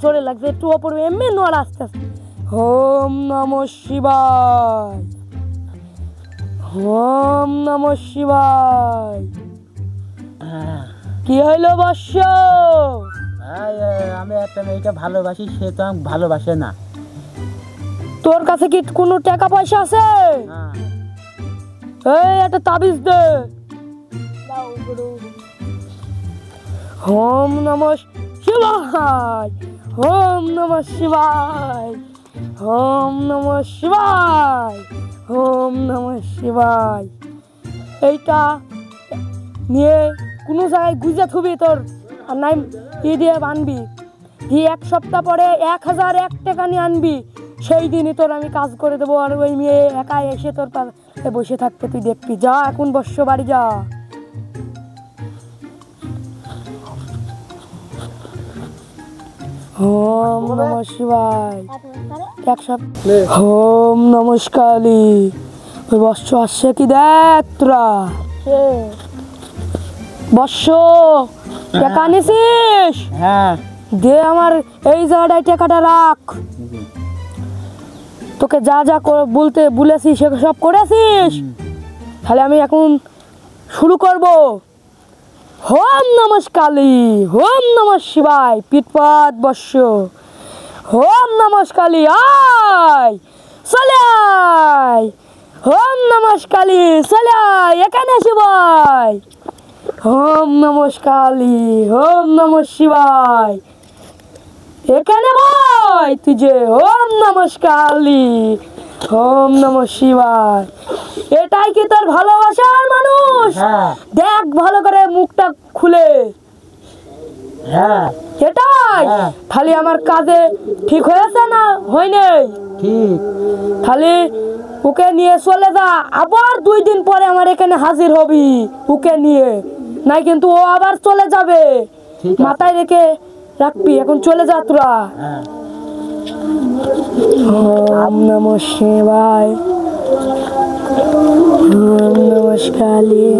জোরে লাগছে একটু অপর এমনি নোয়ার আস্তে আস্তে ওম নমঃ শিবায় ওম নমঃ শিবায়। কি হইলো বর্ষ? আমি একটা মেয়েকে ভালোবাসি, সে তো আমাকে ভালোবাসে না। তোর কাছে কি কোনো টাকা পয়সা আছে? এই একটা তাবিজ দে। ওম নমঃ শিবায় ওম নমঃ শিবায় ওম নমঃ শিবায় ওম নমঃ শিবায়। এইটা নিয়ে কোনো জায়গায় গুজে থুবি তোর আর নাই ই দিয়ে আনবি, দিয়ে 1 সপ্তাহ পরে 1001 টাকা নিয়ে আনবি, সেই দিনই তোর আমি কাজ করে দেবো। আর ওই মেয়ে একাই এসে তোর পাশে বসে থাকতে তুই দেখবি। যা এখন বর্ষ বাড়ি যা। ওম নমঃ শিবায়। ওম নমস্কালী। ওই বর্ষ আসছে কি দেখ তোরা। বর্ষ টাকা নিছিস? হ্যাঁ দে আমার এই জায়গাটায় টাকাটা রাখ। তোকে যা যা বলতে বলেছিস সে সব করেছিস? তাহলে আমি এখন শুরু করব। ওম নমস্কালী ওম নমঃ শিবায়। পিটপাট বর্ষ। ওম নমস্কালী আয় চলে আয়। ওম নমস্কালী চলে আয় এখানে শিবায়। ওম নমস্কালী ওম নমঃ শিবায়। এখানে বয় তুই যে। ওম নমস্কালী ওম নমঃ শিবায়। এটাই কি তোর ভালোবাসার মানুষ? দেখ ভালো করে মুখটা খুলে। এটাই খালি আমার কাজে ঠিক হয়েছে না হয়নি? ঠিক। খালি ওকে নিয়ে চলে যা, আবার 2 দিন পরে আমার এখানে হাজির হবি ওকে নিয়ে, নাই কিন্তু ও আবার চলে যাবে। মাথায় রেখে রাখবি। এখন চলে যা তোরা। ওম নমঃ শিবায় ওম নমস্কালী।